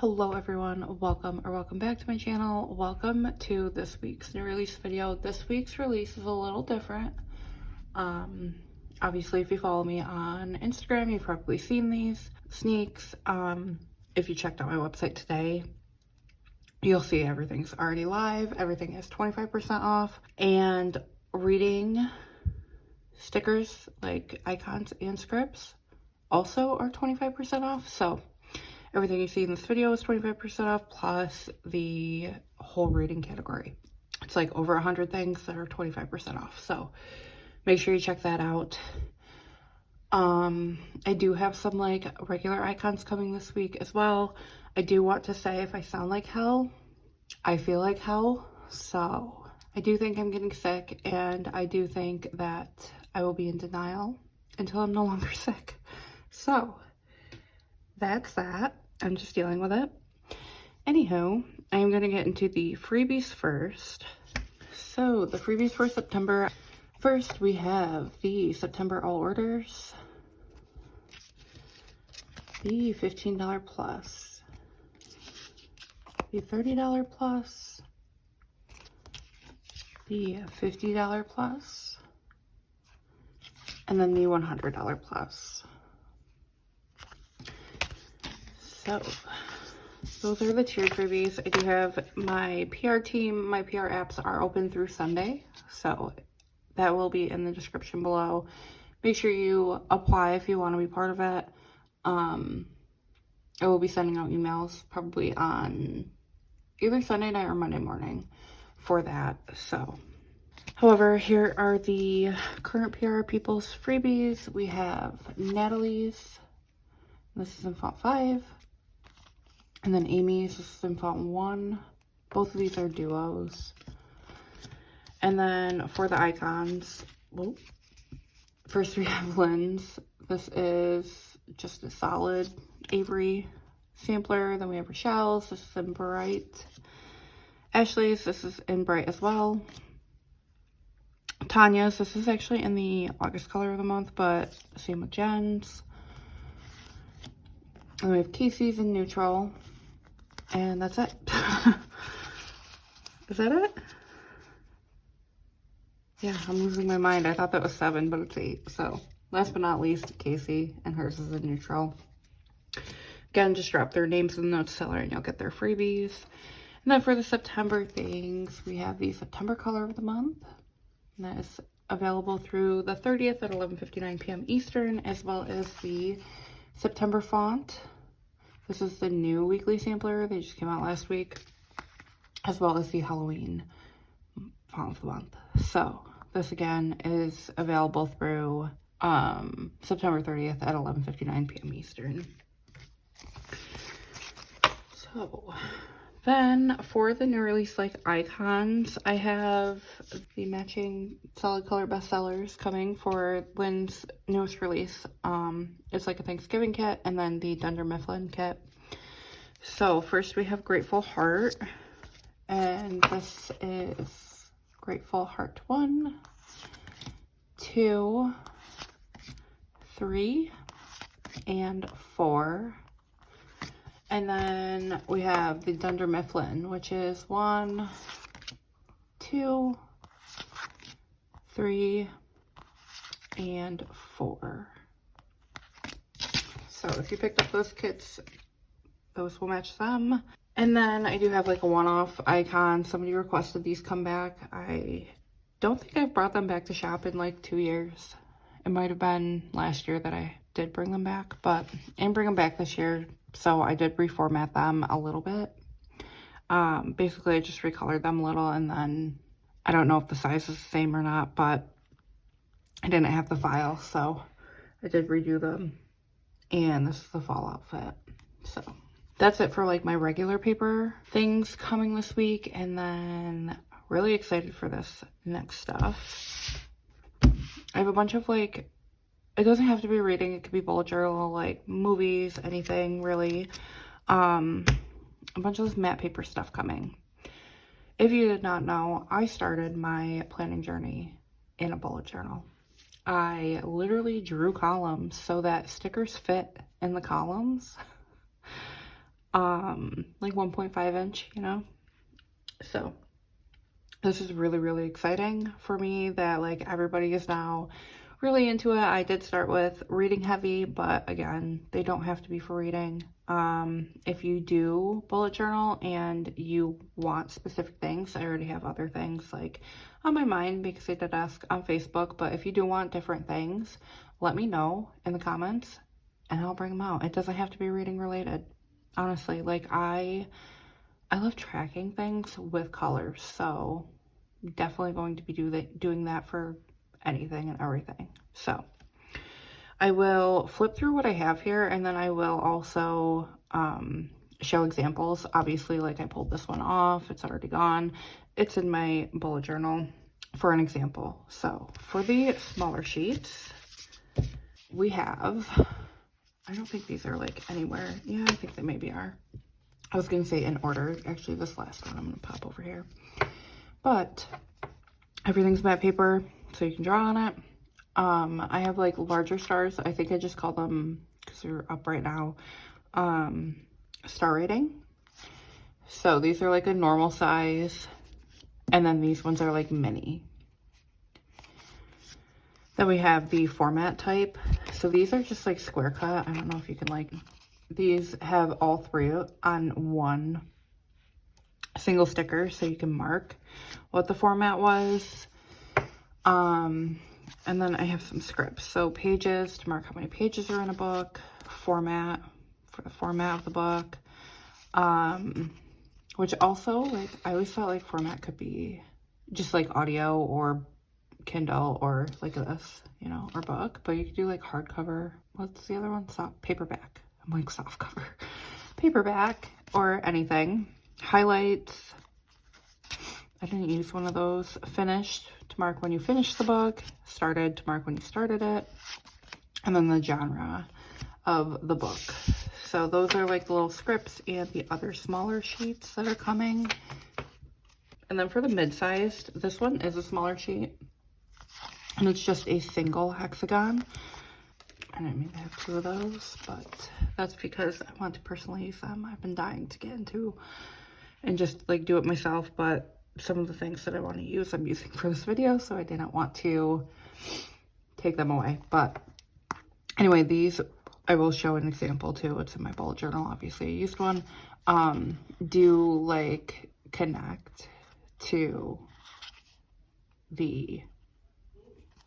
Hello everyone, welcome back to my channel. Welcome to this week's new release video. This week's release is a little different. Obviously if you follow me on Instagram, you've probably seen these sneaks. If you checked out my website today, you'll see everything's already live. Everything is 25% off, and reading stickers like icons and scripts also are 25% off. So everything you see in this video is 25% off, plus the whole reading category. It's like over 100 things that are 25% off. So make sure you check that out. I do have some like regular icons coming this week as well. I do want to say, if I sound like hell, I feel like hell. So I do think I'm getting sick, and I do think that I will be in denial until I'm no longer sick. So that's that. I'm just dealing with it. Anywho, I'm going to get into the freebies first. So the freebies for September. First, we have the September all orders. The $15 plus. The $30 plus. The $50 plus. And then the $100 plus. So those are the tiered freebies. I do have my PR team. My PR apps are open through Sunday, so that will be in the description below. Make sure you apply if you want to be part of it. I will be sending out emails probably on either Sunday night or Monday morning for that. So, however, here are the current PR people's freebies. We have Natalie's. This is in font 5. And then Amy's, this is in font 1. Both of these are duos. And then for the icons, first we have Lynn's. This is just a solid Avery sampler. Then we have Rochelle's. This is in bright. Ashley's, this is in bright as well. Tanya's, this is actually in the August color of the month, but same with Jenn's. And we have Casey's in neutral. And that's it. Is that it? Yeah, I'm losing my mind. I thought that was 7, but it's 8. So last but not least, Casey, and hers is in neutral. Again, just drop their names in the notes seller and you'll get their freebies. And then for the September things, we have the September color of the month. And that is available through the 30th at 11:59 p.m. Eastern, as well as the September font. This is the new weekly sampler. They just came out last week, as well as the Halloween font of the month. So this again is available through September 30th at 11:59 p.m. Eastern. So then for the new release like icons, I have the matching solid color bestsellers coming for Lynn's newest release. It's like a Thanksgiving kit, and then the Dunder Mifflin kit. So first we have Grateful Heart, and this is Grateful Heart 1, 2, 3, and 4. And then we have the Dunder Mifflin, which is 1, 2, 3, and 4. So if you picked up those kits, those will match them. And then I do have like a one-off icon. Somebody requested these come back. I don't think I've brought them back to shop in like 2 years. It might have been last year that I did bring them back, but I didn't bring them back this year. So I did reformat them a little bit. Basically I just recolored them a little, and then I don't know if the size is the same or not, but I didn't have the file, so I did redo them. And this is the fall outfit. So that's it for like my regular paper things coming this week. And then really excited for this next stuff. I have a bunch of like, it doesn't have to be reading, it could be bullet journal, like movies, anything really. A bunch of this matte paper stuff coming. If you did not know, I started my planning journey in a bullet journal. I literally drew columns so that stickers fit in the columns. like 1.5 inch, you know? So this is really, really exciting for me that like everybody is now really into it. I did start with reading heavy, but again, they don't have to be for reading. If you do bullet journal and you want specific things, I already have other things like on my mind because I did ask on Facebook, but if you do want different things, let me know in the comments and I'll bring them out. It doesn't have to be reading related. Honestly, like I love tracking things with colors, so definitely going to be doing that for anything and everything. So I will flip through what I have here, and then I will also show examples. Obviously, like I pulled this one off, it's already gone. It's in my bullet journal for an example. So for the smaller sheets, we have, I don't think these are like anywhere. Yeah, I think they maybe are. I was gonna say in order. Actually, this last one I'm gonna pop over here. But everything's matte paper, so you can draw on it. I have like larger stars. I think I just call them, because they're up right now, star rating. So these are like a normal size, and then these ones are like mini. Then we have the format type. So these are just like square cut. I don't know if you can like, these have all three on one single sticker, so you can mark what the format was. And then I have some scripts. So pages to mark how many pages are in a book, format for the format of the book. Which also, like, I always thought like format could be just like audio or Kindle or like this, you know, or book, but you could do like hardcover. What's the other one? Paperback. I'm like soft cover. Paperback or anything. Highlights. I didn't use one of those. Finished to mark when you finished the book. Started to mark when you started it. And then the genre of the book. So those are like the little scripts and the other smaller sheets that are coming. And then for the mid-sized, this one is a smaller sheet. And it's just a single hexagon. And I mean, I have two of those, but that's because I want to personally use them. I've been dying to get into and just like do it myself, but some of the things that I want to use, I'm using for this video, so I didn't want to take them away. But anyway, these I will show an example too. It's in my bullet journal. Obviously, I used one. Do like connect to the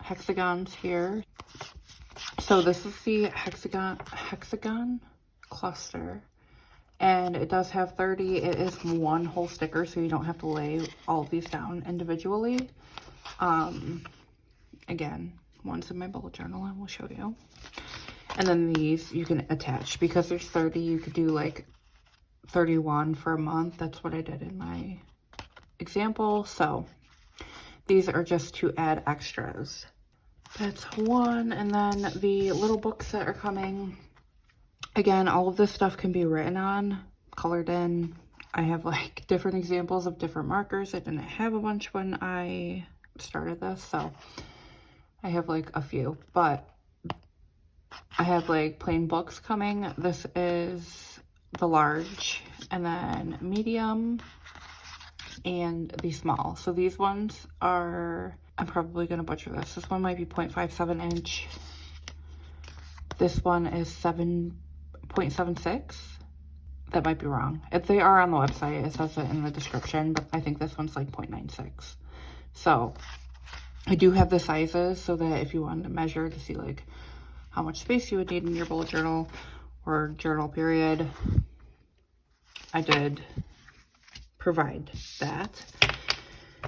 hexagons here. So this is the hexagon cluster. And it does have 30. It is one whole sticker, so you don't have to lay all of these down individually. Again, one's in my bullet journal, I will show you. And then these you can attach. Because there's 30, you could do like 31 for a month. That's what I did in my example. So these are just to add extras. That's one. And then the little books that are coming. Again, all of this stuff can be written on, colored in. I have like different examples of different markers. I didn't have a bunch when I started this, so I have like a few, but I have like plain books coming. This is the large, and then medium, and the small. So these ones are, I'm probably gonna butcher this. This one might be 0.57 inch. This one is 7.76. That might be wrong. If they are on the website, it says it in the description, but I think this one's like 0.96. So I do have the sizes so that if you wanted to measure to see like how much space you would need in your bullet journal or journal period, I did provide that.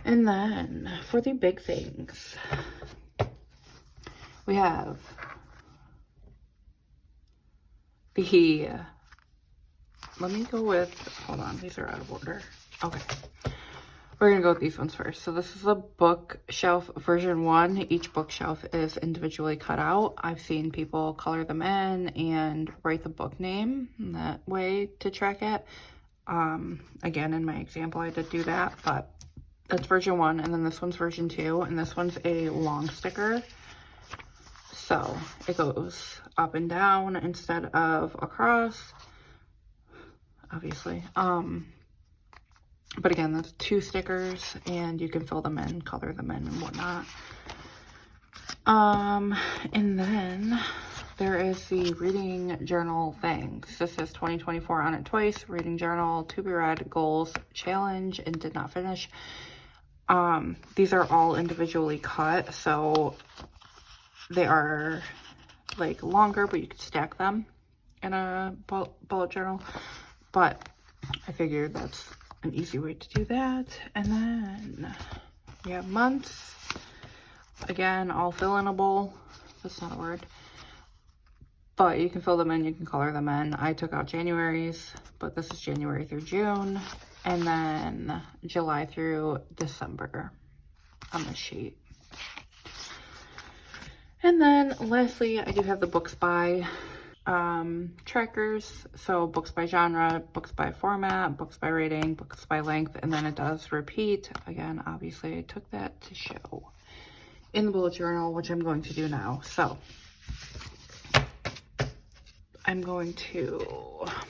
And then for the big things, we have the, let me go with, hold on, these are out of order. Okay, we're gonna go with these ones first. So this is the bookshelf version 1. Each bookshelf is individually cut out. I've seen people color them in and write the book name that way to track it. Again, in my example, I did do that, but that's version 1. And then this one's version 2, and this one's a long sticker. So it goes up and down instead of across. obviously. But again, that's 2 stickers, and you can fill them in, color them in, and whatnot. And then there is the reading journal things. This says 2024 on it twice. Reading journal, to be read, goals, challenge, and did not finish. These are all individually cut, so they are like longer, but you could stack them in a bullet journal. But I figured that's an easy way to do that. And then we have months. Again, all fill-inable. That's not a word. But you can fill them in, you can color them in. I took out January's, but this is January through June. And then July through December on the sheet. And then lastly, I do have the books by trackers. So books by genre, books by format, books by rating, books by length, and then it does repeat. Again, obviously I took that to show in the bullet journal, which I'm going to do now. So I'm going to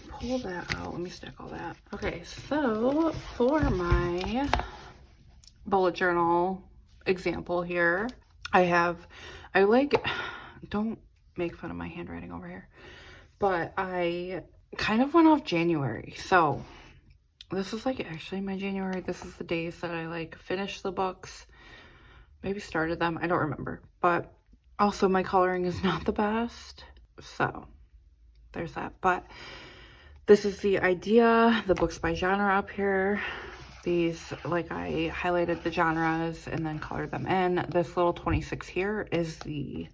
pull that out. Let me stick all that. Okay, so for my bullet journal example here, don't make fun of my handwriting over here, but I kind of went off January. So this is like actually my January. This is the days that I like finished the books, maybe started them. I don't remember, but also my coloring is not the best. So there's that. But this is the idea, the books by genre up here. These, like, I highlighted the genres and then colored them in. This little 26 here is the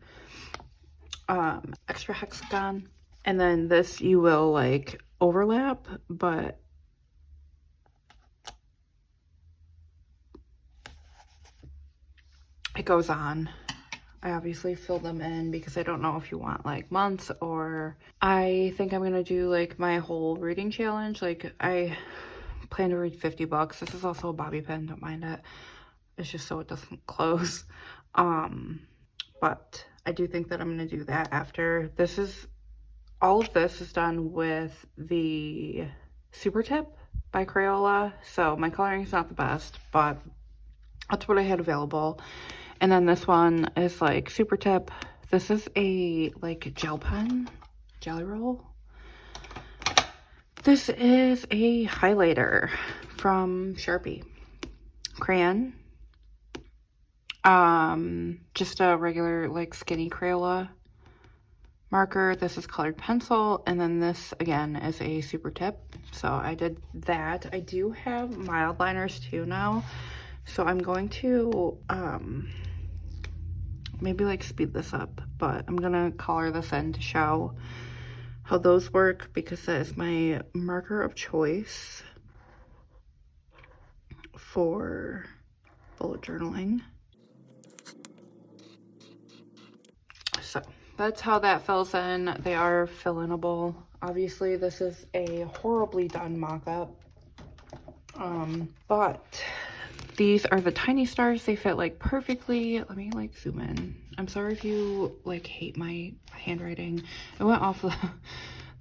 extra hexagon. And then this you will like overlap, but it goes on. I obviously fill them in because I don't know if you want like months, or I think I'm gonna do like my whole reading challenge. Like I plan to read 50 books. This is also a bobby pin, don't mind it. It's just so it doesn't close. But I do think that I'm gonna do that after. All of this is done with the Super Tip by Carlea. So my coloring is not the best, but that's what I had available. And then this one is like Super Tip. This is a like gel pen, jelly roll. This is a highlighter from Sharpie. Crayon. Just a regular like skinny Crayola marker. This is colored pencil. And then this again is a Super Tip. So I did that. I do have mild liners too now. So I'm going to maybe like speed this up, but I'm gonna color this in to show how those work because that is my marker of choice for bullet journaling. So that's how that fills in. They are fill-inable. Obviously this is a horribly done mock-up, but these are the tiny stars. They fit like perfectly. Let me like zoom in. I'm sorry if you like hate my handwriting. I went off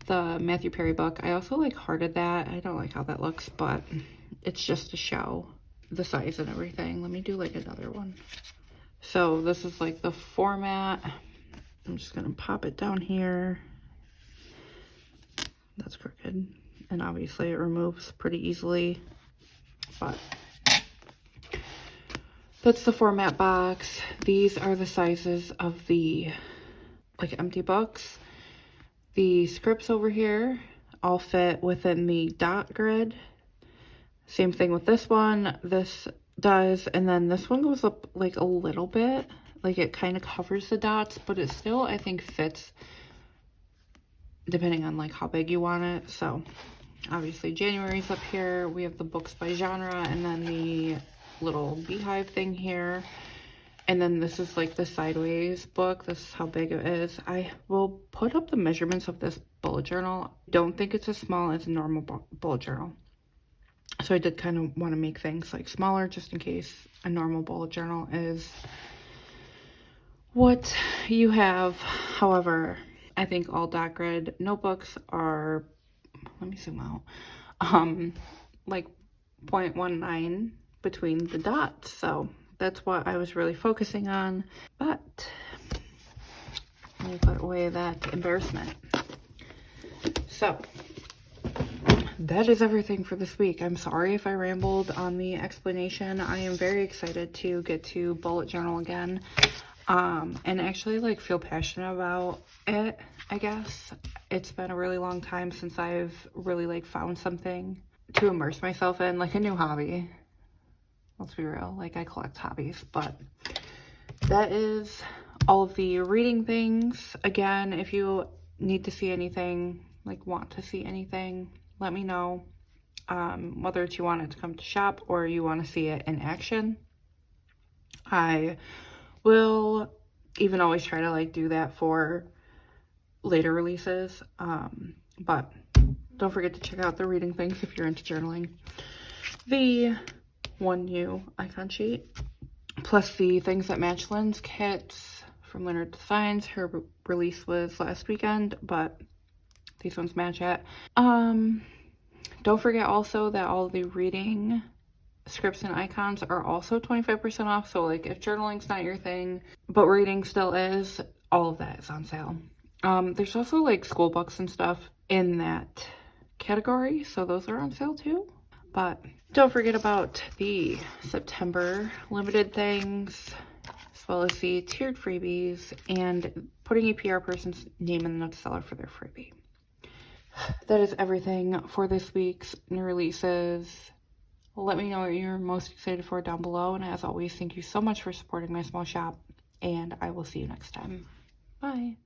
the Matthew Perry book. I also like hearted that. I don't like how that looks, but it's just to show the size and everything. Let me do like another one. So this is like the format. I'm just gonna pop it down here. That's crooked. And obviously it removes pretty easily, but that's the format box. These are the sizes of the like empty books. The scripts over here all fit within the dot grid. Same thing with this one. This does, and then this one goes up like a little bit. Like it kind of covers the dots, but it still, I think, fits depending on like how big you want it. So obviously January's up here. We have the books by genre and then the little beehive thing here. And then this is like the sideways book. This is how big it is. I will put up the measurements of this bullet journal. Don't think it's as small as a normal bullet journal. So I did kind of want to make things like smaller just in case a normal bullet journal is what you have. However, I think all dot grid notebooks are let me zoom out, like 0.19 between the dots. So that's what I was really focusing on. But let me put away that embarrassment. So that is everything for this week. I'm sorry if I rambled on the explanation. I am very excited to get to bullet journal again, and actually like feel passionate about it, I guess. It's been a really long time since I've really like found something to immerse myself in, like a new hobby. Let's be real, like I collect hobbies. But that is all of the reading things. Again, if you need to see anything, like want to see anything, let me know, whether it's you want it to come to shop or you want to see it in action. I will even always try to like do that for later releases, but don't forget to check out the reading things if you're into journaling. The one new icon sheet, plus the things that match Lynn's kits from Leonard Designs. Her release was last weekend, but these ones match it. Don't forget also that all the reading scripts and icons are also 25% off. So like if journaling's not your thing, but reading still is, all of that is on sale. There's also like school books and stuff in that category, so those are on sale too. But don't forget about the September limited things, as well as the tiered freebies, and putting a PR person's name in the note seller for their freebie. That is everything for this week's new releases. Let me know what you're most excited for down below. And as always, thank you so much for supporting my small shop. And I will see you next time. Bye.